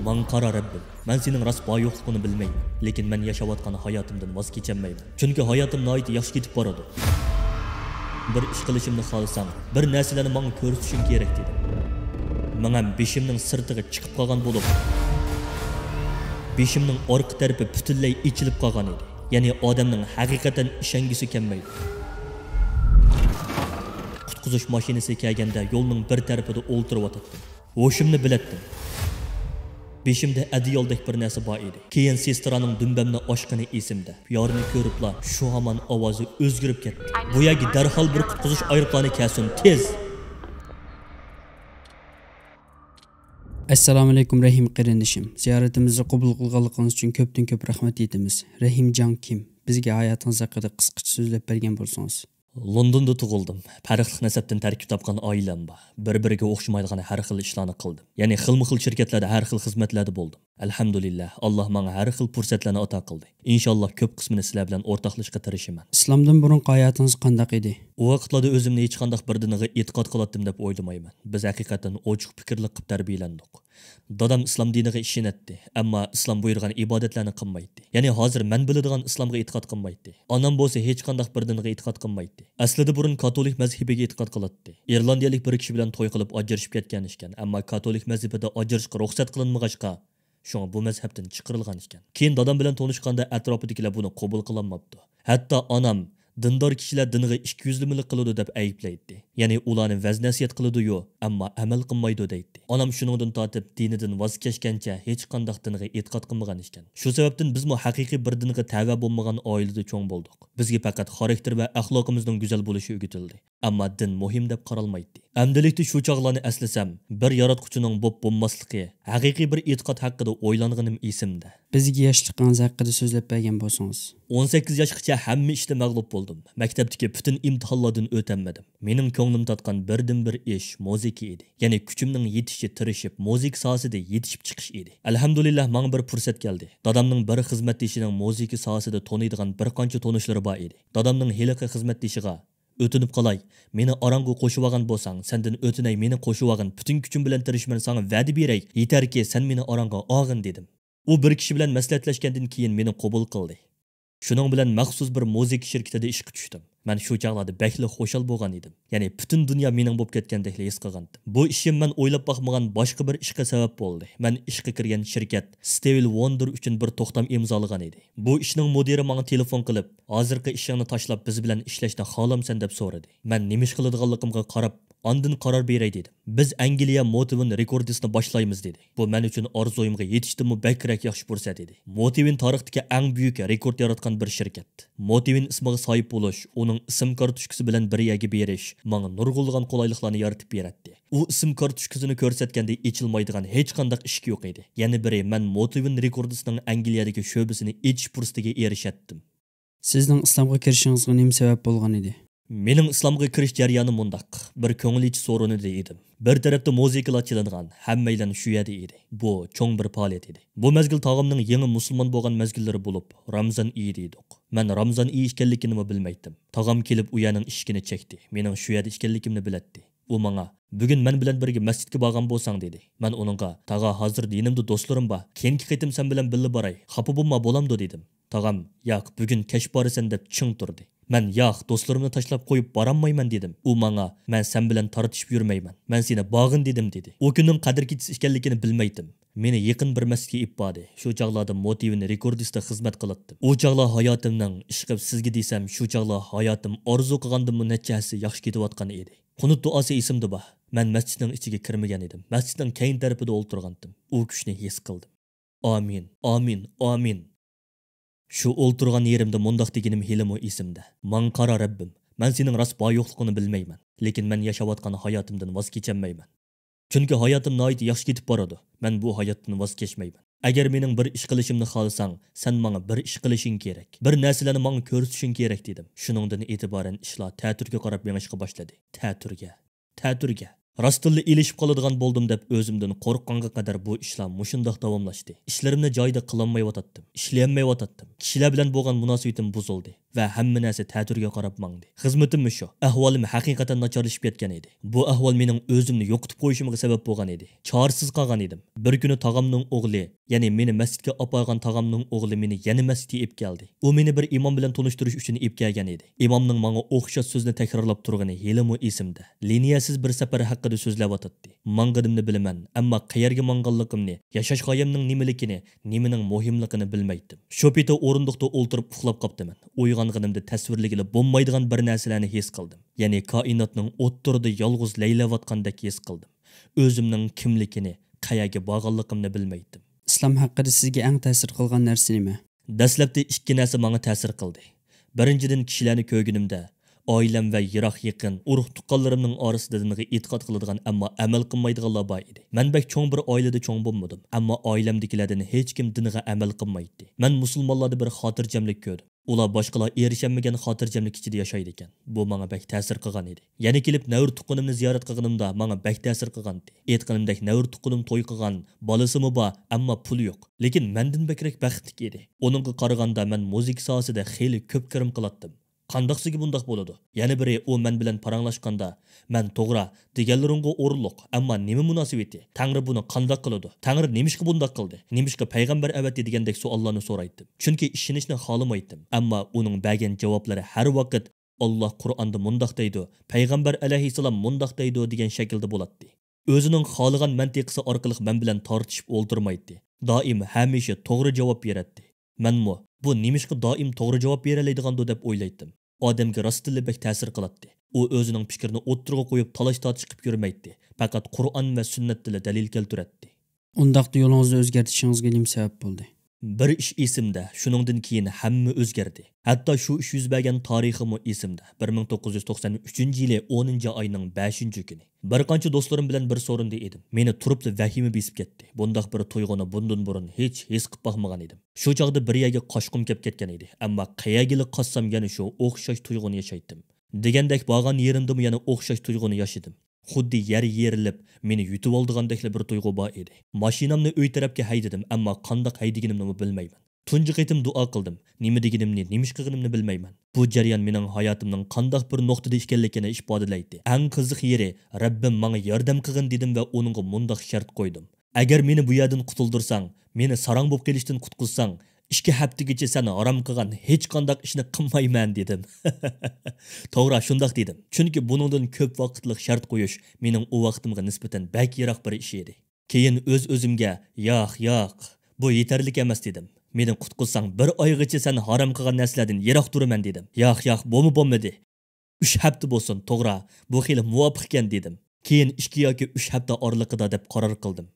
Man qara Rabbim, men sening rost bor yo'qligini bilmayman, lekin men yashayotgan hayotimdan voz kecholmayman. Chunki hayotim nihoyat yaxshi ketib boradi. Bir ish qilishimni xohlasang, bir narsalarni menga ko'rsatishing kerak dedi. Men ham beshimning sirtiga chiqib qolgan bo'lib, beshimning orqa tarafi butunlay ichilib qolgan edi. Ya'ni odamning haqiqatan ishongisi kelmaydi. Qutqizish mashinasi kelganda yo'lning bir tarafida o'ltirib o'tirdim. Hoshimni biletdim. Beşimde adiyoldek bir narsa bor edi. Keyin sestraning dumbamni oshqini esimda. Yorini ko'ribla shu hamon ovozi o'zgarib ketdi. Bu yerga darhol bir qutqizish aeroplani kelsin, tez. Assalomu alaykum Rahim qarindishim. Ziyoratimizni qabul qilganligingiz uchun ko'pdan ko'p rahmat aytamiz. Rahimjon kim? Bizga hayotingiz haqida qisqacha so'zlab bergan bo'lsangiz. Londonda tug'ildim. Farqli nasabdan tarkib topgan oilam bor. Bir-biriga o'xshamaydigan har xil ishlarni qildim. Ya'ni xilma-xil shirkatlarda har xil xizmatlarda bo'ldim. Alhamdulillah, Alloh menga har xil fursatlarni ato qildi. Inshaalloh ko'p qismini sizlar bilan o'rtoqlashishga tirishaman. Islomdan burun hayotingiz qanday edi? U vaqtlarda o'zimni hech qanday bir diniga e'tiqod qilatdim deb o'ylamayman. Biz haqiqatan ochiq fikrli qilib tarbiyalandik. Dadam islom diniga ishonatdi, ammo islom buyurgan ibodatlarni qilmaydi. Ya'ni hozir men biladigan islomga e'tiqod qilmaydi. Onam bo'lsa hech qanday bir dinga e'tiqod qilmaydi. Aslida burun katolik mazhabiga e'tiqod qiladi. Irlandiyalik bir kishi bilan to'y qilib ajrashib ketgan ekan, ammo katolik mazhabida ajrashga ruxsat qilinmag'achqa shunga bu mazhabdan chiqarilgan ekan. Keyin dadam bilan tanishganda atrofidagilar buni qabul qilolmabdi. Hatto onam dindor kishilar dinga 200'limilik qiladi deb ayiblaydi. Ya'ni ularni vaz nasiyat qiladi-yu, ammo amal qilmaydi deydi. Onam shuningdan tortib dinidan voz kechgancha hech qanday dinga e'tiqod qilmagan ekan. Shu sababdan biz mu haqiqiy bir dinga tava bo'lmagan oilada cho'ng bo'ldik. Bizga faqat xarakter va axloqimizning go'zal bo'lishi o'rgatildi. Ammo din muhim deb qaralmaydi. Amdilikda shu chog'larni eslasam, bir yaratquchining bo'p bo'lmasligi, haqiqiy bir e'tiqod haqida o'ylanganim esimda. Bizga yoshligingiz haqida so'zlab bergan bo'lsangiz. 18 yoshgacha hamma ishda mag'lub bo'ldim. Maktabdagi butun imtihonlardan o'tamadim. Mening ko'nglim tatgan birdan-bir ish muzika edi. Ya'ni kuchimning yetishi tirishib, muzika sohasida yetishib chiqish edi. Alhamdulillah, menga bir fursat keldi. Dadamning bir xizmatdoshining muzika sohasida taniydigan bir qancha tanishlari bor edi. Dadamning heliqi xizmatdoshiga o'tinib qolay, meni orangga qo'shib olgan bo'lsang, sendan o'tinay, meni qo'shib olgan, butun kuchim bilan tirishman, senga va'da beray, yetarki sen meni orangga olgin dedim. U bir kishi bilan maslahatlashgandan keyin meni qabul qildi. Shuning bilan maxsus bir muzika shirkatida ishga tushdim. Men shu chaqlarda bakli xo'shal bo'lgan edim. Ya'ni butun dunyo mening bo'lib ketgandek his qilgandim. Bu ishim men o'ylab baxmagan boshqa bir ishga sabab bo'ldi. Men ishga kirgan shirkat Stevie Wonder uchun bir to'xtam imzolagan edi. Bu ishning mudiri menga telefon qilib, "Hozirgi ishingni tashlab biz bilan ishlashni xohlamsan?" deb so'radi. Men nima ish qiladiganligimga qarab, "Ondan qaror beray" dedim. "Biz Angliya Motivin rekordisini boshlaymiz" dedi. Bu men uchun orzuimga yetishdim-mi bakrak yaxshi fursat edi. Motivin tarixdagi eng buyuk rekord yaratgan bir shirkat. Motivin ismiga sahib bo'lish, uning ism kartochkasi bilan bir yerga berish menga nurg'ulg'an qulayliklarni yaratib beradi. U ism kartochkasini ko'rsatganda ichilmaydigan hech qanday ish yo'q edi. Yana biri, men Motivin rekordisining Angliyadagi sho'basini ichish fursatiga erishatdim. Sizning islomga kirishingizga nima sabab bo'lgan edi? Mening islomga kirish jarayoni mundaq. Bir ko'ngilchi so'rinida edim. Bir tarafda muzikalar chilingan, hammaylar shu yerda edi. Bu cho'ng bir faoliyat edi. Bu mezgil tog'imning yangi musulmon bo'lgan mezgillari bo'lib, Ramazon oyi edik. Men Ramazon oyi ekanligini bilmaydim. Tog'am kelib u yerning ishkini chekdi. Mening shu yerda ekanligimni biladi. U menga "Bugun men bilan birga masjidga borgan bo'lsang" dedi. Men uningga "Tog'a, hozir dinimda do'stlarim bor. Keyingi qitim sen bilan birga boray. Xafa bo'lma bo'lamdi" dedim. Tog'am "Yo'q, bugun kech borasan" deb ching turdi. Men "Yo'q, do'stlarimni tashlab qo'yib boramayman" dedim. U menga "Men sen bilan tortishib yurmayman. Men seni bog'in" dedim dedi. U kunning qadr kechisi ekanligini bilmaydim. Meni yaqin bir masjidga ibadi. Shu chaqlarda Motivin rekordista xizmat qilatdim. U chaqlar hayotimning ishqib sizga desam, shu chaqlar hayotim orzu qilgandim nechasi yaxshi ketayotgan edi. Qunut duosi esimda bor. Men masjidning ichiga kirmagan edim. Masjidning keyin tarafida o'ltirgandim. U kuchni his qildim. Amin, amin, amin. Shu o'ltirgan yerimda mundaq deganim helimi esimda. "Man qara Rabbim, men sening rost bor yo'qligini bilmayman, lekin men yashayotgan hayotimdan voz kecholmayman. Chunki hayotim nihoyat yaxshi ketib boradi. Men bu hayotdan voz kechmayman. Agar mening bir ish qilishimni xohlasang, sen menga bir ish qilishing kerak. Bir narsalarni menga ko'rsatishing kerak" dedim. Shuningdan e'tiboran ishlar ta'turga qarab mengishga boshladi. Ta'turga. Rastilla ilishib qoladigan bo'ldim deb o'zimdan qo'rqqanga qadar bu ishlar mushundoq davomlashdi. Ishlarimni joyida qilolmayotdim. Ishlayolmayotdim. Kishilar bilan bo'lgan munosabatim buzildi. va hamma narsa ta'turga qarab mangdi. Xizmatimmi shu. Ahvolim haqiqatan nacharlashib ketgan edi. Bu ahvol mening o'zimni yo'qotib qo'yishimga sabab bo'lgan edi. Chorsiz qolgan edim. Bir kuni tog'amning o'g'li, ya'ni meni masjidga olib borgan tog'amning o'g'li meni yana masjidga olib keldi. U meni bir imom bilan tanishtirish uchun olib kelgan edi. Imomning menga o'xshash so'zni takrorlab turgani helimi esimda. Liniyasiz bir safar haqida so'zlayotdi. Mang'idimni bilaman, ammo qayerga mang'anligimni, yashash g'oyamning nimaligini, nimaning muhimligini bilmaydim. Shu paytda o'rindiqda o'ltirib uxlab qoptiman. Uyg'onganimda tasvirligili bo'lmaydigan bir narsalarni his qildim. Ya'ni koinotning o'ttirida yolg'iz laylayotgandek his qildim. O'zimning kimligini, qayerga borganligimni bilmaydim. Islom haqida sizga eng ta'sir qilgan narsa nima? Dastlabda ikki narsa menga ta'sir qildi. Birinchidan kishilarni ko'rganimda oilam va yiroq yaqin urug' tuqqanlarimning orasida diniga e'tiqod qiladigan ammo amal qilmaydiganlar bor edi. Men bak cho'ng bir oilada cho'ng bo'lmadim, ammo oilamdagilardan hech kim diniga amal qilmaydi. Men musulmonlarda bir xotirjamlik ko'rdim. Ular boshqalar erishamagan xotirjamlik ichida yashaydi ekan. Bu menga bak ta'sir qilgan edi. Yana kelib Navr tuqqunimni ziyorat qilganimda menga bak ta'sir qilgan edi. Aytganimdek Navr tuqqunim to'y qilgan, bolasimi bor, ammo pul yo'q. Lekin mendan bakrak baxtli edi. Uningga qaraganda men musiqa sohasida xeyli ko'p kirim qilatdim. Qandaqsigi bundaq bo'ladi. Yana biri u men bilan paranglashganda, men to'g'ri deganlaringga o'rinliq, ammo nima munosabati? Tangri buni qandoq qiladi? Tangri nimishqa bundaq qildi? Nimishqa payg'ambar avatdi degandek savollarni so'raydim. Chunki ishonishni xohlamaydim. Ammo uning bergan javoblari har vaqt Alloh Qur'onda mundaq deydi, payg'ambar alayhissalom mundaq deydi degan shaklda bo'ladi. O'zining xohlagan mantiqisi orqali men bilan tortishib o'ldirmaydi. Doim hamisha to'g'ri javob beradi. Menmi bu nimishqa doim to'g'ri javob beralaydigando deb o'ylaydim. Odamga rostillabek ta'sir qiladi. U o'zining fikrini o'ttirga qo'yib talash tortish qilib yurmaydi. Faqat Qur'on va sunnat bilan dalil keltiradi. Undaqda yo'lingizni o'zgartirishingizga nima sabab bo'ldi? Bir ish esimda, shuningdan keyin hamma o'zgardi. Hatto shu ish yuz bergan tarixim esimda. 1993-yili 10-oyning 5-kuni. Bir qancha do'stlarim bilan bir so'rinda edim. Meni turibli vahima besib ketdi. Bundaq bir to'yg'oni bundan burun hech his qilib baxmagan edim. Shu chaqda bir yerga qochqim kelib ketgan edi. Ammo qayerga qochsam yana shu o'xshash to'yg'oni yashaydim. Degandek borgan yerimda yana o'xshash to'yg'oni yashadim. Xuddi yer yerilib, meni yutib oldigandekli bir tuyg'u bor edi. Mashinamni uy tarafga haydadim, ammo qandoq haydaganimni bilmayman. Tunji qitim duo qildim. Nima deganimni, nima qilganimni bilmayman. Bu jarayon mening hayotimning qandoq bir nuqtada ekanligini ifodalaydi. Eng qiziq yeri, Rabbim menga yordam qilgin dedim va uningga mundaq shart qo'ydim. Agar meni bu yerdan qutuldirsang, meni sarang bo'lib kelishdan qutqizsang, 2 haftagacha seni harom qilgan hech qanday ishni qilmayman dedim. To'g'ri shundoq dedim. Chunki buningdan ko'p vaqtlik shart qo'yish mening u vaqtimga nisbatan bak yiroq bir ish edi. Keyin o'zimga, yo'q, bu yetarli emas dedim. Meni qutqizsang 1 oygacha seni harom qilgan narsalardan yiroq turaman dedim. Yo'q, bo'lmadi. 3 hafta bo'lsin, to'g'ri, bu xil muvofiq ekan dedim. Keyin 2 yoki 3 hafta oralig'ida deb qaror qildim.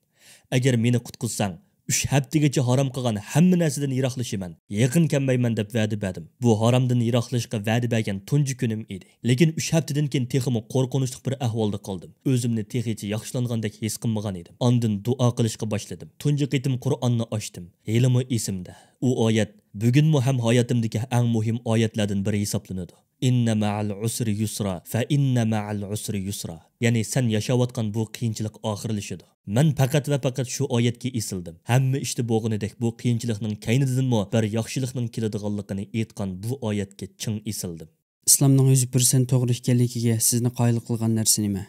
Agar meni qutqizsang 3 haftagacha harom qilgan hamma narsadan yiroqlashaman. Yaqin kelmayman deb va'da berdim. Bu haromdan yiroqlashga va'da bergan tunji kunim edi. Lekin 3 haftadan keyin texmi qo'rqinchli bir ahvolda qoldim. O'zimni texicha yaxshilangandek his qilmagan edim. Ondan duo qilishga boshladim. Tunji qitim Qur'onni ochdim. Elimi esimda. U oyat bugunmi ham hayotimdagi eng muhim oyatlardan biri hisoblanadi. Inna ma'al usri yusra fa inna ma'al usri yusra. Ya'ni sen yashayotgan bu qiyinchilik oxirlashadi. Men faqat va faqat shu oyatga esildim. Hamma ishda bo'lganidek bu qiyinchilikning kaynidanmi bir yaxshilikning keladiganligini aytgan bu oyatga ching esildim. Islomning 100% to'g'ri ekanligiga sizni qoyil qilgan narsa nima?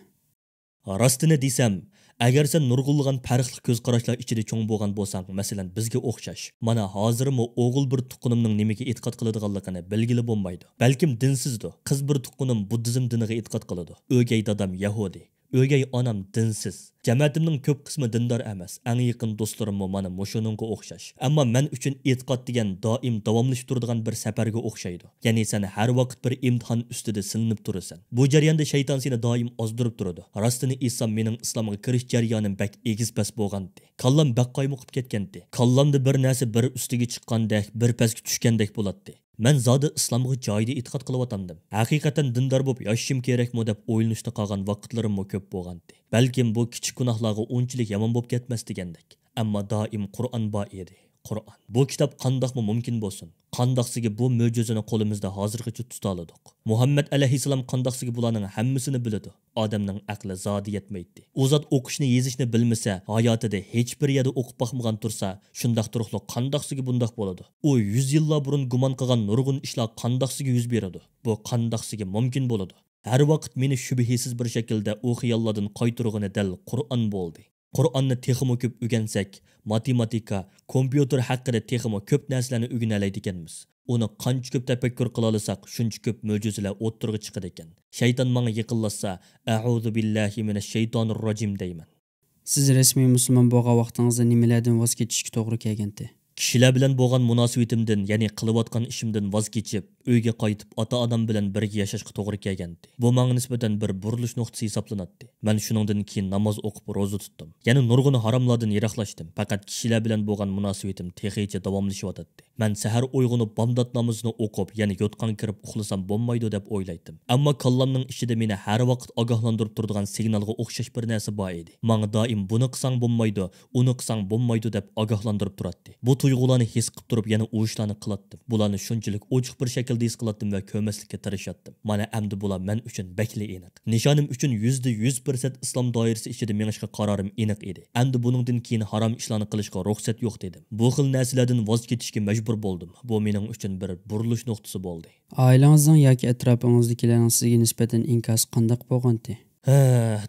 Rostini desam, agar sen nurg'ulg'an farqli ko'z qarashlar ichida cho'ng bo'lgan bo'lsang, masalan, bizga o'xshash. Mana hozirmi o'g'il bir tuqqunimning nimaga e'tiqod qiladiganligini belgili bo'lmaydi. Balkim dinsizdir. Qiz bir tuqqunim buddizm diniga e'tiqod qiladi. O'gay dadam yahudi. O'gay onam dinsiz. Jamiyatimning ko'p qismi dindor emas. Eng yaqin do'stlarim mana mushuningga o'xshash. Ammo men uchun e'tiqod degan doim davomlashib turadigan bir safarga o'xshaydi. Ya'ni sen har vaqt bir imtihon ustida silinib turasan. Bu jarayonda shayton seni doim ozdirib turadi. Rostini aytsam, mening islomga kirish jarayonim bak egiz pas bo'lgandi. Kallam bak qaymoqib ketgandi. Kallamda bir narsa bir ustiga chiqqandek, bir pasga tushgandek bo'ladi. Men zodi islomga joyida e'tiqod qilyotgandim. Haqiqatan dindor bo'lib yashashim kerakmi deb o'ylanishda qolgan vaqtlarim ko'p bo'lgandi. Balkim bu kichik gunohlarga unchalik yomon bo'lib ketmas degandek. Ammo doim Qur'on bor edi. Qur'on. Bu kitob qandoqmi mumkin bo'lsin? Qandoqsiga bu mo'jizani qo'limizda hozirgacha tuta oldik. Muhammad alayhissalom qandoqsiga bularning hammasini biladi. Odamning aqli zodi yetmaydi. U zot o'qishni, yezishni bilmasa, hayotida hech bir yerda o'qib boqmagan tursa, shundoq turuqli qandoqsiga bundoq bo'ladi. U 100 yillar burun gumon qilgan nurg'un ishlar qandoqsiga yuz beradi. Bu qandoqsiga mumkin bo'ladi. Har vaqt meni shubhisiz bir shaklda u xiyollardan qaytirg'ini dal Qur'on bo'ldi. Qur'onni texmo ko'p o'rgansak, matematika, kompyuter haqida texmo ko'p narsalarni o'rganalaydi ekanmiz. Uni qancha ko'p tafakkur qila olsak, shuncha ko'p mo'jizalar o'ttirg'i chiqadi ekan. Shayton menga yiqillasa, a'udhu billahi minash shaytonir rojim deyman. Siz rasmiy musulmon bo'lgan vaqtingizda nimalardan voz kechishga to'g'ri kelgandi? Kishilar bilan bo'lgan munosabatimdan, ya'ni qilayotgan ishimdan voz kechib, uyga qaytib, ota-onam bilan birga yashashga to'g'ri kelgandi. Bu menga nisbatan bir burilish nuqtasi hisoblanadi. Men shuningdan keyin namoz o'qib, roza tutdim. Ya'ni nurg'un haromlardan yiroqlashdim. Faqat kishilar bilan bo'lgan munosabatim texicha davomlashyapti. Men sahar uyg'onib, bomdod namozini o'qib, ya'ni yotqan kirib uxlasam bo'lmaydi deb o'ylaydim. Ammo kallamning ichida meni har vaqt ogohlantirib turadigan signalga o'xshash bir narsa bor edi. Menga doim buni qilsang bo'lmaydi, uni qilsang bo'lmaydi deb ogohlantirib turadi. Bu tuyg'ularni his qilib turib, yana u ishlarni qilatdim. Bularni shunchalik ochiq bir shaklda his qilatdim va ko'maslikka tirishatdim. Mana endi bular men uchun bakli aniq. Nishonim uchun %100% islom doirasi ichida menishga qarorim aniq edi. Endi buningdan keyin harom ishlarni qilishga ruxsat yo'q dedim. Bu xil narsalardan voz kechishga majbur bo'ldim. Bu mening uchun bir burilish nuqtasi bo'ldi. Oilangizning yoki atrofingizdagilarning sizga nisbatan inkosi qanday bo'lgandi?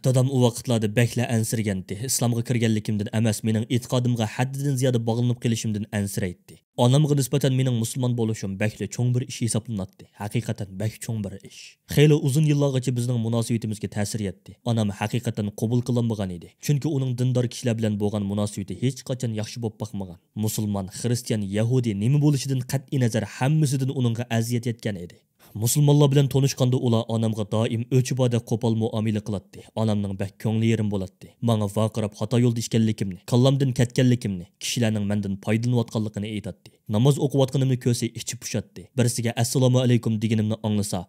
Dadam u vaqtlarda bakla ansirgandi. Islomga kirganligimdan emas, mening e'tiqodimga haddidan ziyoda bog'lanib qolishimdan ansiraydi. Onamga nisbatan mening musulmon bo'lishim bakla cho'ng bir ish hisoblanadi. Haqiqatan bak cho'ng bir ish. Xeyli uzun yillargacha bizning munosabatimizga ta'sir etdi. Onam haqiqatan qabul qilinmagan edi. Chunki uning dindor kishilar bilan bo'lgan munosabati hech qachon yaxshi bo'lib boqmagan. Musulmon, xristian, yahudi nima bo'lishidan qat'iy nazar hammasidan uningga aziyat yetgan edi. Musulmonlar bilan tanishganda ular onamga doim o'chibada qo'pol muomala qiladi. Onamning bak ko'ngli yerim bo'ladi. Menga vaqirab xato yo'lda ishganligimni, kallamdan ketganligimni, kishilarning mendan foydalanayotganligini aytadi. Namoz o'qiyotganimni ko'rsa ichi pushatdi. Birisiga assalomu alaykum deganimni anglasa,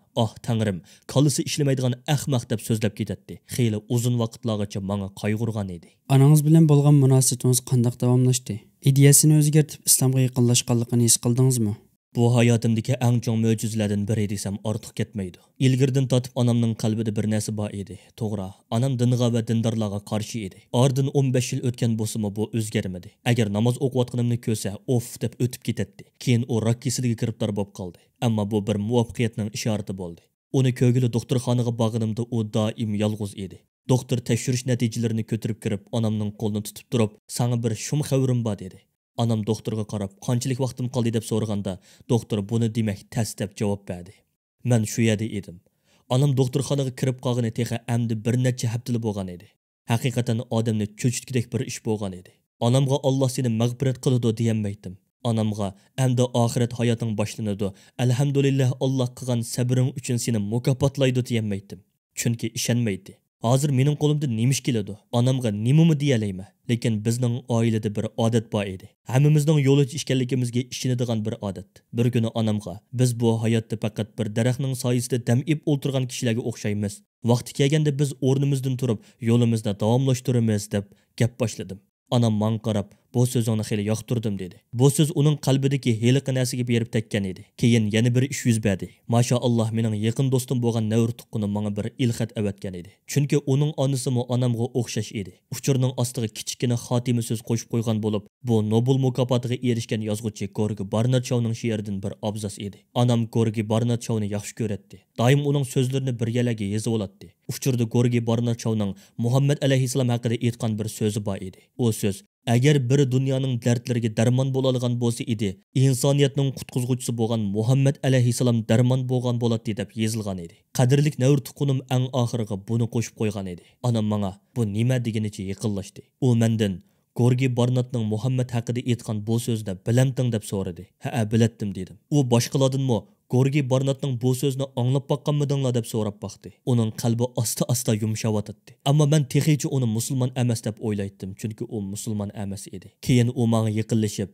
tangrim, kallasi ishlamaydigan ahmoq deb so'zlab ketadi. Xeyli uzun vaqtlargacha menga qayg'urgan edi. Onangiz bilan bo'lgan munosabatingiz qanday davomlashdi? Ideyasini o'zgartib islomga yaqinlashganligini his qildingizmi? Bu hayotimdagi eng chong mo'jizalardan biri desam ortiq ketmaydi. Ilgirdan tatib onamning qalbida bir narsa bor edi. To'g'ri, onam dinga va dindorlarga qarshi edi. Ordan 15 yil o'tgan bo'lsa-mu bu o'zgarmadi. Agar namoz o'qiyotganimni ko'rsa, of deb o'tib ketadi. Keyin u rak kasaliga giribdor bo'lib qoldi. Ammo bu bir muvaffaqiyatning ishorati bo'ldi. Uni ko'gili doktorxonaga borganimda u doim yolg'iz edi. Doktor tekshirish natijalarini ko'tarib kirib, onamning qo'lini tutib turib, "Sana bir shum xabarim bor" dedi. Anam doktorga qarab, "Qanchalik vaqtim qoldi" deb so'raganda, doktor buni demak tas deb javob berdi. Men shu yerda edim. Anam doktorxonaga kirib qolgani texa amdi bir necha haftalar bo'lgan edi. Haqiqatan odamni cho'chitgidek bir ish bo'lgan edi. Anamga Alloh seni mag'firat qiladi deyamaydim. Anamga endi oxirat hayoting boshlanadi. Alhamdulillah Alloh qilgan sabring uchun seni mukofotlaydi deyamaydim. Chunki ishonmaydi. Hozir mening qo'limda nemish keladi. Onamga nimami deyalayman. Lekin bizning oilada bir odat bor edi. Hammamizning yo'li ishkanligimizga ishonadigan bir odat. Bir kuni onamga biz bu hayotda faqat bir daraxtning soyasida dam ib o'tirgan kishilarga o'xshaymiz. Vaqti kelganda biz o'rnimizdan turib, yo'limizda davomlashtiramiz deb gap boshladim. Onam menga qarab, "Bu so'zingni xeyli yoqtirdim" dedi. Bu so'z uning qalbidagi heliqi narsaga berib tekkan edi. Keyin yana bir ish yuz berdi. Mashalloh mening yaqin do'stim bo'lgan Navr tuqquni menga bir ilxat avatgan edi. Chunki uning onasi mo onamga o'xshash edi. Uchurning ostiga kichkina xotima so'z qo'shib qo'ygan bo'lib, bu Nobel mukofotiga erishgan yozuvchi Gorgi Barnarchowning she'ridan bir abzas edi. Onam Gorgi Barnarchowni yaxshi ko'radi. Doim uning so'zlarini bir yalaga yozib oladi. Uchurda Gorgi Barnarchowning Muhammad alayhissalom haqida aytgan bir so'zi bor edi. O so'z: "Agar bir dunyoning dardlariga darmon bo'la olgan bo'lsa edi, insoniyatning qutqizuvchisi bo'lgan Muhammad alayhissalom darmon bo'lgan bo'ladi" deb yozilgan edi. Qadrlik Navr tuqqanim eng oxiriga buni qo'shib qo'ygan edi. Onam menga bu nima deganicha yiqillashdi. U mendan Gorgi Barnatning Muhammad haqida aytgan bu so'zni bilamding deb so'radi. "Ha, bilatdim" dedim. U boshqalardanmi Gorgi Barnatning bu so'zni anglab boqqanmidinglar deb so'rab baqdi. Uning qalbi asta-asta yumshavotdi. Ammo men texicha uni musulmon emas deb o'ylaydim, chunki u musulmon emas edi. Keyin u menga yiqilishib,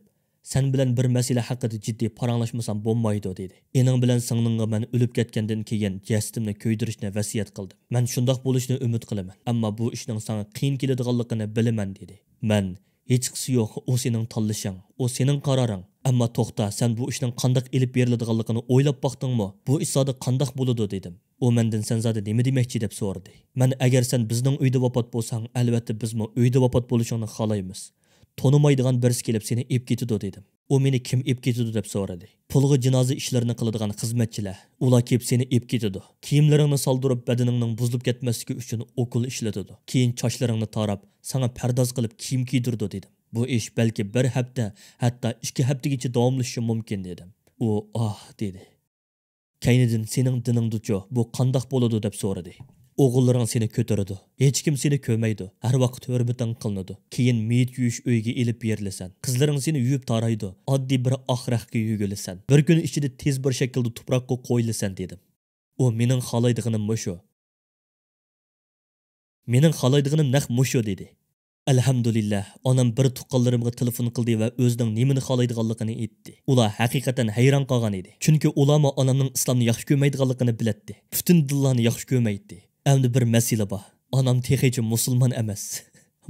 "Sen bilan bir masala haqida jiddiy paranglashmasam bo'lmaydi" dedi. "Ening bilan singlingga men o'lib ketgandan keyin jasadimni ko'ydirishni vasiyat qildim. Men shundoq bo'lishni umid qilaman, ammo bu ishning sana qiyin keladiganligini bilaman" dedi. Men Hechqisi yo'q, o sening tanlashing, o sening qaroring. Ammo to'xta, sen bu ishning qandoq elib beriladiganligini o'ylab boqdingmi? Bu ish zodi qandoq bo'ladi dedim. O mendan sen zodi nima demoqchi deb so'radi. Men agar sen bizning uyda vafot bo'lsang, albatta bizmi uyda vafot bo'lishingni xohlaymiz. Tonimaydigan birisi kelib seni ep ketidi dedim. O meni kim ep ketidi deb so'radi. Pulg'i jinoza ishlarini qiladigan xizmatchilar, ular kelib seni ep ketidi. Kiyimlaringni soldirib badaningning buzilib ketmasligi uchun okul ishlatadi. Keyin sochlaringni tarab, sana pardoz qilib kiyim kiydirdi dedim. Bu ish balki bir hafta, hatto 2 haftagacha davomlashishi mumkin dedim. U dedi. Kaynidan sening diningdicho bu qandoq bo'ladi deb so'radi. O'g'illaring seni ko'taradi. Hech kim seni ko'maydi. Har vaqt hurmating qilinadi. Keyin meyit yuyish uyga elib berilasan. Qizlaring seni yuvib taraydi. Oddiy bir oxraqqa yugilasan. Bir kun ichida tez bir shaklda tuproqqa qo'yilasan dedim. U mening xohlaydiganim mushu. Mening xohlaydiganim naq mushu dedi. Alhamdulillah, onam bir tuqqanlarimga telefon qildi va o'zining nimani xohlaydiganligini aytdi. Ular haqiqatan hayron qolgan edi. Chunki ularma onamning islomni yaxshi ko'rmaydiganligini biladi. Butun dillarni yaxshi ko'rmaydi. Endi bir masala bor. Onam texicha musulmon emas.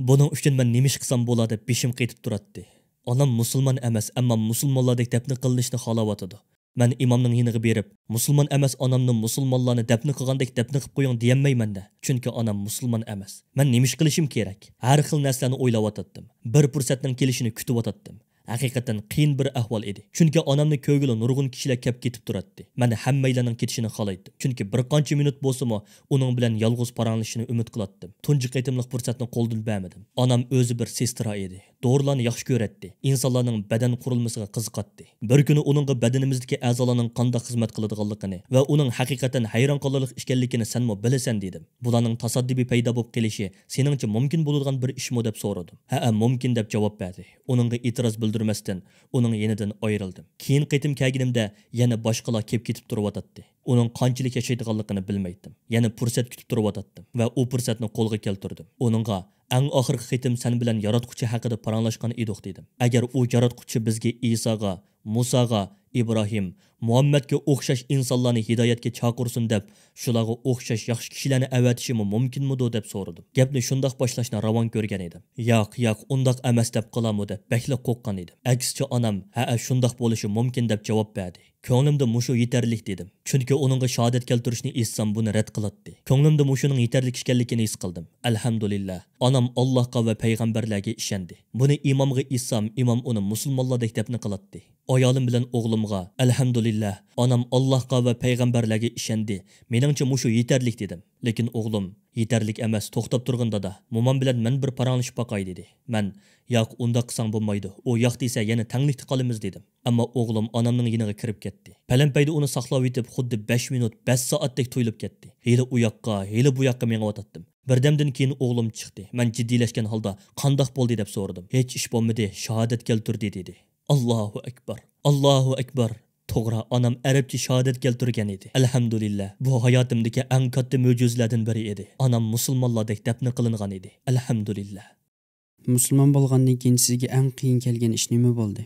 Buning uchun men nima ish qilsam bo'ladi deb beshim qaytib turadi. Onam musulmon emas, ammo musulmonlardek dafn qilinishni xohlayotdi. Men imomning yiniga berib, musulmon emas onamni musulmonlarni dafn qilgandek dafn qilib qo'ying deyolmayman-da. Chunki onam musulmon emas. Men nima ish qilishim kerak? Har xil narsalarni o'ylayotdim. Bir fursatning kelishini kutib Haqiqatan qiyin bir ahvol edi. Chunki onamni ko'ngili nurg'un kishilar kelib ketib turadi. Men hammaylarning ketishini xohlaydim. Chunki bir qancha minut bo'lsa-mo, uning bilan yolg'iz paranglashishni umid qilatdim. Tunji qaytimliq fursatni qo'ldan bermadim. Onam o'zi bir sestra edi. Dorilarni yaxshi ko'radi. Insonlarning badan qurilmasiga qiziqadi. Bir kuni uningga badanimizdagi a'zolarning qanday xizmat qiladiganligini va uning haqiqatan hayron qolarlik ekanligini senmo bilasan dedim. Bularning tasaddibi paydo bo'lib qelishi seningcha mumkin bo'ladigan bir ishmi deb so'radim. Ha, mumkin deb javob berdi. Uningga e'tiroz bildirmasdan uning yenidan ayrildim. Keyin qaytim kelganimda yana boshqalar kelib ketib turib Uning qanchalik yashaydiganligini bilmaydim. Yana fursat kutib turib va u fursatni qo'lga keltirdim. Uningga eng oxirgi qitim sen bilan yaratquchi haqida paranglashgan edik dedim. Agar u yaratquchi bizga Isoga, Musaga, İbrahim, Muhammadga o'xshash insonlarni hidoyatga chaqirsin deb, shularga o'xshash yaxshi kishilarni avatishimi mumkinmidi deb so'radim. Gapni shundoq boshlashni ravon ko'rgan edim. Yo'q, undoq emas deb qilamu deb bakla qo'rqqan edim. Aksicha onam, "Ha, shundoq bo'lishi mumkin" deb javob berdi. Ko'nglimda mushu yetarlik dedim. Chunki uningga shahodat keltirishni essam buni rad qiladi. Ko'nglimda mushuning yetarlik ekanligini his qildim. Alhamdulillah. Onam Allohga va payg'ambarlarga ishondi. Buni imomga essam, imom uni musulmonlardek deb qiladi. Ayolim bilan o'g'limga alhamdulillah onam Allohga va payg'ambarlarga ishondi. Meningcha mushu yetarlik dedim. Lekin o'g'lim yetarlik emas, to'xtab turganda da momam bilan men bir paranglashib boqay dedi. Men yo'q, unda qilsang bo'lmaydi. U yo'q desa yana tanglikda qolamiz dedim. Ammo o'g'lim onamning yiniga kirib ketdi. Palampayda uni saqlab yetib xuddi 5 minut, 5 soatdek to'yilib ketdi. Heli u yoqqa, heli bu yoqqa meng'otatdim. Birdamdan keyin o'g'lim chiqdi. Men jiddiylashgan holda qandoq bo'ldi deb so'radim. Hech ish bo'lmadi, shahodat keltirdi dedi. Allohu akbar. Allohu akbar. To'g'ri, onam arabcha shahodat keltirgan edi. Alhamdulillah. Bu hayotimdagi eng katta mo'jizalardan biri edi. Onam musulmonlardek dafn qilingan edi. Alhamdulillah. Musulmon bo'lgandan keyin sizga eng qiyin kelgan ish nima bo'ldi?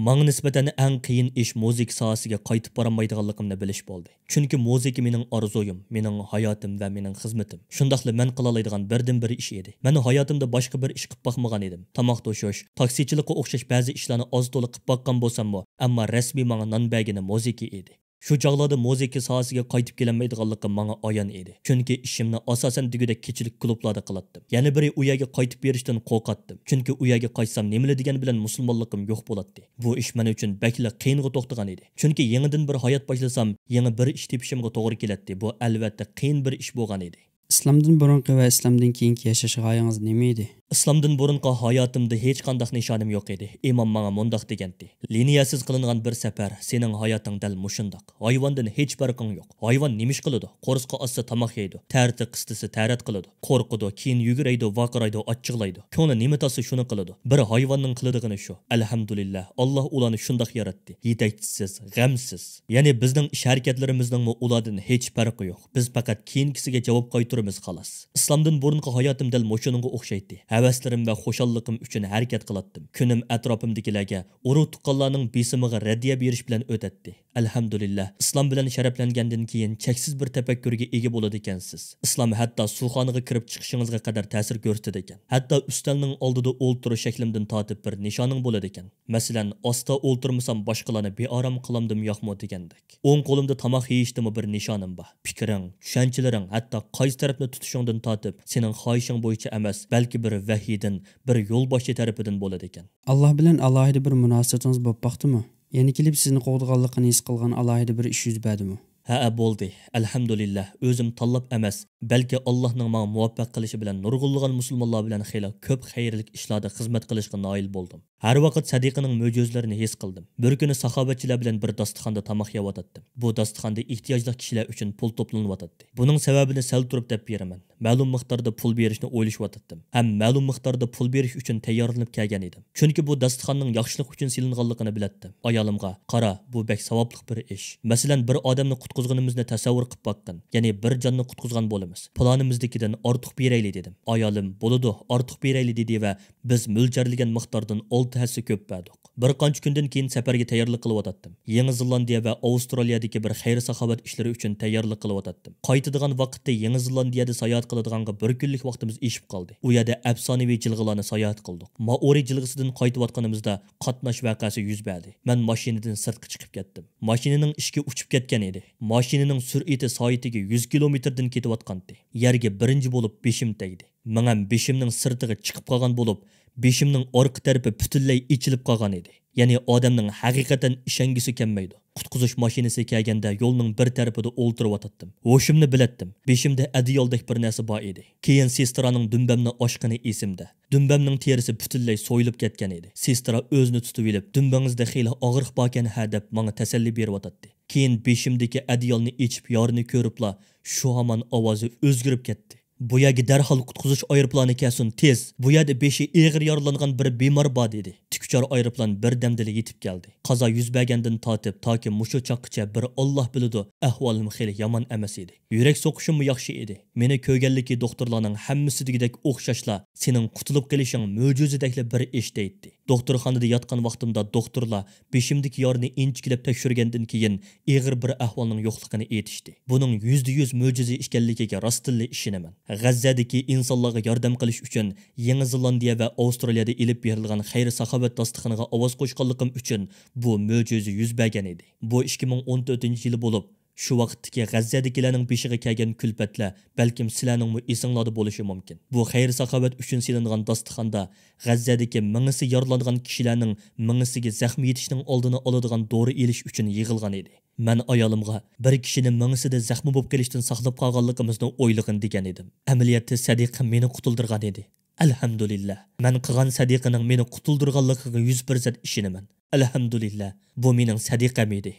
Manga nisbatan eng qiyin ish muzika sohasiga qaytib borolmaydiganligimni bilish bo'ldi. Chunki muzika mening orzuyim, mening hayotim va mening xizmatim. Shundaqla men qila oladigan birdan-bir ish edi. Men hayotimda boshqa bir ish qilib boqmagan edim. Tomoq to'shish, taksichilikqa o'xshash ba'zi ishlarni oz-to'liq qilib boqqan bo'lsam-mo, ammo rasmiy menga non bergani muzika edi. Shu chog'larda muzika sohasiga qaytib kelinmaydiganligi menga ayon edi. Chunki ishimni asosan digida kechilik klublarda qilatdim. Yana biri u yerga qaytib berishdan qo'rqatdim. Chunki u yerga qaytsam nima degan bilan musulmonligim yo'q bo'ladi. Bu ish men uchun bakla qiyinga to'xtagan edi. Chunki yangidan bir hayot boshlasam, yangi bir ish tepishimga to'g'ri keladi. Bu albatta qiyin bir ish bo'lgan edi. Islomdan burunqi va islomdan keyingi yashash g'oyangiz nima edi? Islomdan burunqi hayotimda hech qanday nishonim yo'q edi. Imom menga mundaq degandi. Liniyasiz qilingan bir safar sening hayoting dal mushundoq. Hayvondan hech farqing yo'q. Hayvon nima ish qiladi? Qo'rsqa ossa tomoq yeydi. Tarti qistisi tarat qiladi. Qo'rqidi, keyin yuguraydi, vaqiraydi, achchiqlaydi. Ko'ngli nima tasi shuni qiladi. Bir hayvonning qiladigani shu. Alhamdulillah. Alloh ularni shundoq yaratdi. Yetakchisiz, g'amsiz. Ya'ni bizning ish harakatlarimizning ulardan hech farqi yo'q. Biz faqat keyingisiga javob qaytaramiz xolos. Islomdan burunqi hayotim dal mushuningga o'xshaydi. Havaslarim va xo'shalliqim uchun harakat qilatdim. Kunim atrofimdagilarga urug' tuqqanlarning besimiga radiya berish bilan o'tadi. Alhamdulillah, islom bilan sharaflangandan keyin cheksiz bir tafakkurga ega bo'ladi ekansiz. Islom hatto suvxonaga kirib chiqishingizga qadar ta'sir ko'rsatadi ekan. Hatto ustalning oldida o'ltirish shaklimdan tortib bir nishoning bo'ladi ekan. Masalan, osta o'ltirmasam boshqalarni beorom qilamdim yo'qmi degandek. O'ng qo'limda tomoq yeyishdimi bir nishonim bor. Fikring, tushunchalaring, hatto qaysi tarafni tutishingdan tortib, sening xohishing bo'yicha emas, balki bir vahiydan, bir yo'lboshchi tarafidan bo'ladi ekan. Alloh bilan alohida bir munosabatingiz bo'lib boqdimi? Yana kelib sizni qo'g'dag'anligini his qilgan alohida bir ish yuz berdimi? Ha, bo'ldi. Alhamdulillah, o'zim tanlab emas, balki Allohning menga muvaffaq qilishi bilan nurg'unlagan musulmonlar bilan xeyla ko'p xayrlik ishlarda xizmat qilishga noil bo'ldim. Har vaqt sadiqining mo'jizalarini his qildim. Bir kuni saxovatchilar bilan bir dasturxonda tomoq yeyotgandim. Bu dasturxonda ehtiyojli kishilar uchun pul to'planyotdi. Buning sababini sal turib deb beraman. Ma'lum miqdorda pul berishni o'ylashayotdim. Ham ma'lum miqdorda pul berish uchun tayyorlanib kelgan edim. Chunki bu dasturxonning yaxshilik uchun silinganligini bilatdim. Ayolimga, "Qara, bu bek savobli bir ish. Masalan, bir odamni qutqizganimizni tasavvur qilib boqqin. Ya'ni bir jonni qutqizgan bo'lamiz. Planimizdagidan ortiq berayli" dedim. Ayolim, "Bo'ladi, ortiq berayli" dedi va biz mo'ljallangan miqdordan 6 hassa ko'p berdik. Bir qancha kundan keyin safarga tayyorlik qilyotdim. Yangi Zelandiya va Avstraliyadagi bir xayr-saxovat ishlari uchun tayyorlik qilyotdim. Qaytadigan vaqtda Yangi Zelandiyada sayohat qiladiganga bir kunlik vaqtimiz eshib qoldi. U yerda afsonaviy jilg'alarni sayohat qildik. Maori jilg'isidan qaytayotganimizda qatnash voqeasi yuz berdi. Men mashinadan sirtqa chiqib ketdim. Mashinaning ishki uchib ketgan edi. Mashinaning sur'ati soatiga 100 kilometrdan ketayotgandi. Yerga birinchi bo'lib beshim tegdi. Men beshimning sirtiga chiqib qolgan bo'lib, beshimning orqa tarafi butunlay ichilib qolgan edi. Ya'ni odamning haqiqatan ishongisi kelmaydi. Qutqizish mashinasi kelganda yo'lning bir tarafida o'ltirib Hoshimni bilatdim. Beshimda adiyoldek bir narsa bor edi. Keyin sestraning dumbamni oshqini esimda. Dumbamning terisi butunlay so'yilib ketgan edi. Sestra o'zini tutib olib, "Dumbangizda xeyli og'riq bor ekan ha" deb menga tasalli beryotdi. Keyin beshimdagi adiyolni ichib yorini ko'ribla, shu hamon ovozi o'zgarib ketdi. "Bu yerga darhol qutqizish aeroplani kelsin, tez. Bu yerda beshi og'ir yaralangan bir bemor bor" dedi. Tikuchar aeroplan birdamdila yetib keldi. Qazo yuz bergandan tortib toki mushu chaqqicha bir Alloh biladi, ahvolim xeyli yomon emas edi. Yurak so'qishim yaxshi edi. Meni ko'rganligi doktorlarning hammasidagidek o'xshashla, "Sening qutulib kelishing mo'jizadakli bir ish" deydi. Doktorxonada yotgan vaqtimda doktorlar beshimdagi yorni inchikilab tekshirgandan keyin og'ir bir ahvolning yo'qligini aytishdi. Buning %100 mo'jiza ekanligiga rostilla ishonaman. G'azzadagi insonlarga yordam qilish uchun Yangi Zelandiya va Avstraliyada ilib berilgan xayr-saxovat dasturxoniga ovoz qo'shganligim uchun bu mo'jiza yuz bergan edi. Bu 2014-yili bo'lib, shu vaqtdagi G'azzadagilarning beshiga kelgan kulfatlar balkim sizlarning esinglarda bo'lishi mumkin. Bu xayr-saxovat uchun silingan dasturxonda G'azzadagi mingisi yaralangan kishilarning mingisiga zaxm yetishning oldini oladigan dori elish uchun yig'ilgan edi. Men ayolimga bir kishini mingisida zaxmi bo'lib kelishdan saqlab qolganligimizni o'ylag'in degan edim. Amaliyotda sadiqa meni qutuldirgan edi. Alhamdulillah. Men qilgan sadiqaning meni qutuldirganligiga 100% ishonaman. Alhamdulillah. Bu mening sadiqam edi.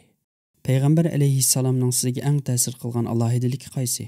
Payg'ambar alayhissalomning sizga eng ta'sir qilgan alohidaligi qaysi?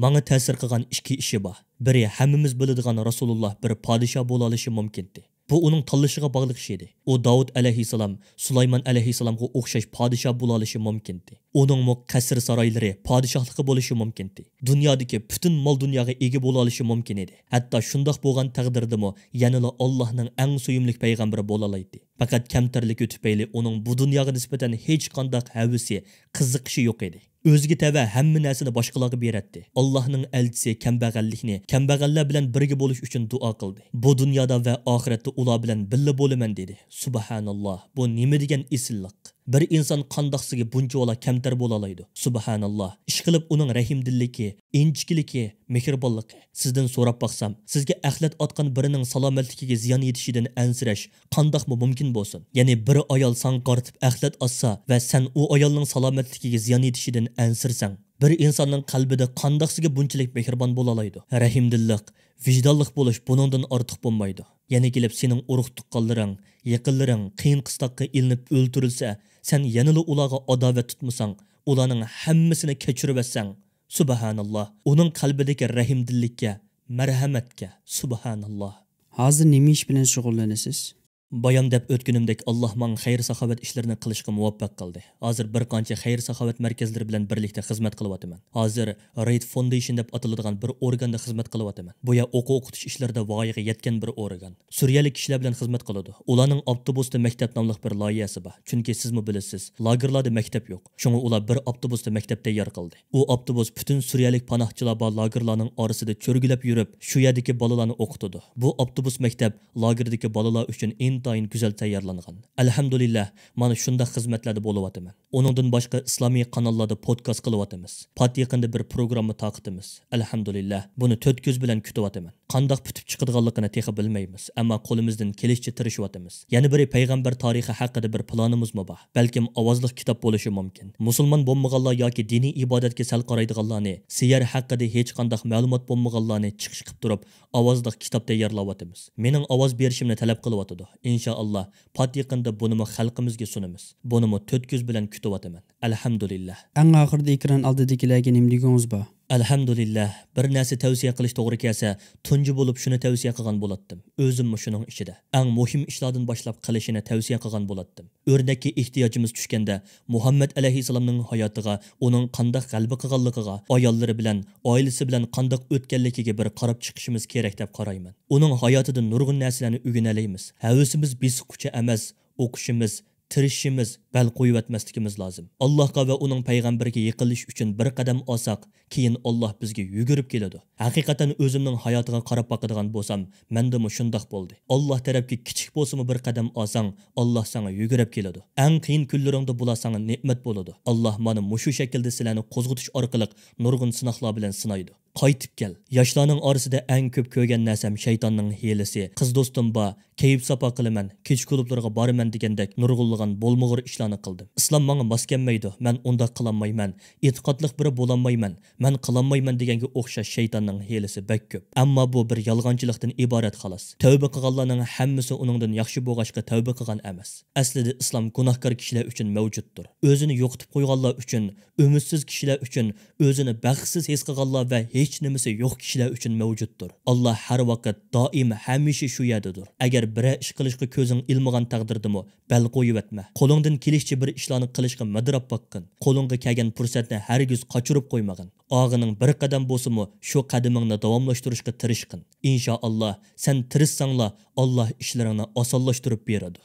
Menga ta'sir qilgan ikki ishi bor. Biri hammamiz biladigan Rasululloh bir podshoh bo'la olishi mumkin-di. Bu uning tanlashiga bog'liq ish edi. U Davud alayhissalom, Sulaymon alayhissalomga o'xshash podshoh bo'la olishi mumkin-di. Uning qasr saroylari podshohligi bo'lishi mumkin-di. Dunyodagi butun mol dunyoga ega bo'la olishi mumkin edi. Hatto shundoq bo'lgan taqdirdami, yanada Allohning eng suyimli payg'ambari bo'la oladi. Faqat kamtarligi tufayli uning bu dunyoga nisbatan hech qanday havisi, qiziqishi yo'q edi. O'ziga tava hamma narsani boshqalarga beradi. Allohning elchisi kambag'allikni kambag'allar bilan birga bo'lish uchun duo qildi. Bu dunyoda va oxiratda ular bilan birga bo'laman dedi. Subhanalloh. Bu nima degan esillik? Bir inson qandoqsiga buncha kamtar bo'la oladi. Subhanalloh. Ish qilib uning rahimdilligi, inchikiligi, mehribonligi. Sizdan so'rab baqsam, sizga axlat otgan birining salomatligiga ziyon yetishidan ansirash qandoqmi mumkin bo'lsin? Ya'ni bir ayol san qartib axlat otsa va sen u ayolning salomatligiga ziyon yetishidan ansirsang, bir insonning qalbida qandoqsiga bunchalik mehribon bo'la oladi? Rahimdillik, vijdonlik bo'lish buningdan ortiq bo'lmaydi. Yana kelib sening urug' tuqqanlaring, yaqinlaring qiyin qistoqqa ilinib o'ltirilsa, sen yanada ularga adovat tutmasang, ularning hammasini kechiribetsang, subhanalloh, uning qalbidagi rahimdillikka, marhamatga, subhanalloh. Hozir nima ish bilan shug'ullanasiz? Bayan deb o'tgunimdek Alloh menga xayr saxovat ishlarini qilishga muvaffaq qildi. Hozir bir qancha xayr saxovat markazlari bilan birlikda xizmat qilyapman. Hozir Raid Foundation deb ataladigan bir organda xizmat qilyapman. Bu ya o'quv-o'qitish ishlarida voyaga yetgan bir organ. Suriyalik kishilar bilan xizmat qiladi. Ularning avtobusda maktab nomli bir loyihasi bor. Chunki sizmi bilasiz, lagerlarda maktab yo'q. Shunga ular bir avtobusda maktab tayyor qildi. U avtobus butun suriyalik panohchilar bor lagerlarning orasida cho'rgilab yurib, shu yerdagi bolalarni o'qitadi. Bu avtobus maktab lagerdagi bolalar uchun intayin güzel tayyorlangan. Alhamdulillah, mana shunda xizmatlarda bo'lyapman. Onundan boshqa islomiy kanallarda podkast qilyapmiz. Pat yaqinda bir programma taqitimiz. Alhamdulillah, buni 4 ko'z bilan kutyapman. Qandoq bitib chiqadiganligini texi bilmaymiz, ammo qo'limizdan kelishicha tirishyapmiz. Yana biri payg'ambar tarixi haqida bir planimizmi bor. Balkim ovozli kitob bo'lishi mumkin. Musulmon bo'lmaganlar yoki diniy ibodatga sal qaraydiganlarni, siyar haqida hech qanday ma'lumot bo'lmaganlarni chiqish qilib turib, ovozli kitob tayyorlayapmiz. Mening ovoz berishimni talab qilyapti. İnşallah pat yaqinda bunimi xalqimizga sunamiz. Bunimi 4 ko'z bilan kutyapman. Alhamdulillah. Eng oxirida ekran oldidagilarga nima degingiz bor? Alhamdulillah, bir narsa tavsiya qilish to'g'ri kelsa, tunji bo'lib shuni tavsiya qilgan bo'latdim. O'zimmi shuning ichida. Eng muhim ishlardan boshlab qilishini tavsiya qilgan bo'latdim. O'rnakka ehtiyojimiz tushganda Muhammad alayhisalomning hayotiga, uning qanday g'alaba qilganligiga, ayollari bilan, oilasi bilan qanday o'tganligiga bir qarab chiqishimiz kerak deb qarayman. Uning hayotidan nurg'un narsalarni o'rganaymiz. Havasimiz besiqqucha emas, o'qishimiz, tirishimiz, bel qo'yib lozim. Allohga va uning payg'ambariga yiqilish uchun bir qadam olsak, keyin Alloh bizga yugurib keladi. Haqiqatan o'zimning hayotiga qarab boqadigan bo'lsam, menda mu shundoq bo'ldi. Alloh tarafga kichik bo'lsa-mu bir qadam olsang, Alloh sana yugurib keladi. Eng qiyin kunlaringda bular sana ne'mat bo'ladi. Alloh mana mushu shaklda sizlarni qo'zg'atish orqali nurg'un sinoqlar bilan sinaydi. Qaytib kel. Yoshlarning orasida eng ko'p ko'rgan narsam shaytonning hilasi. Qiz do'stim bor, kayib sapo qilaman, kech klublarga boraman degandek nurg'unlagan bo'lmag'ur ishlarni qildim. Islom menga mos kelmaydi. Men unda qilolmayman. E'tiqodliq biri bo'lolmayman. Men qilolmayman deganga o'xshash shaytonning hilasi bak ko'p. Ammo bu bir yolg'onchilikdan iborat xolos. Tavba qilganlarning hammasi uningdan yaxshi bo'lg'achqa tavba qilgan emas. Aslida islom gunohkor kishilar uchun mavjuddir. O'zini yo'qotib qo'yganlar uchun, umidsiz kishilar uchun, o'zini baxtsiz his qilganlar va hech nimasi yo'q kishilar uchun mavjuddir. Alloh har vaqt doim hamisha shu yerdadir. Agar bir ish qilishga ko'zing ilmagan taqdirdimi, bel qo'yib etma. Qo'lingdan kelishcha bir ishlarni qilishga madrab boqqin. Qo'lingga kelgan fursatni hargiz qochirib qo'ymagin. Og'ining bir qadam bo'lsa-mu, shu qadamingni davomlashtirishga tirishqin. Inshaalloh, sen tirishsanglar, Alloh ishlaringni osonlashtirib beradi.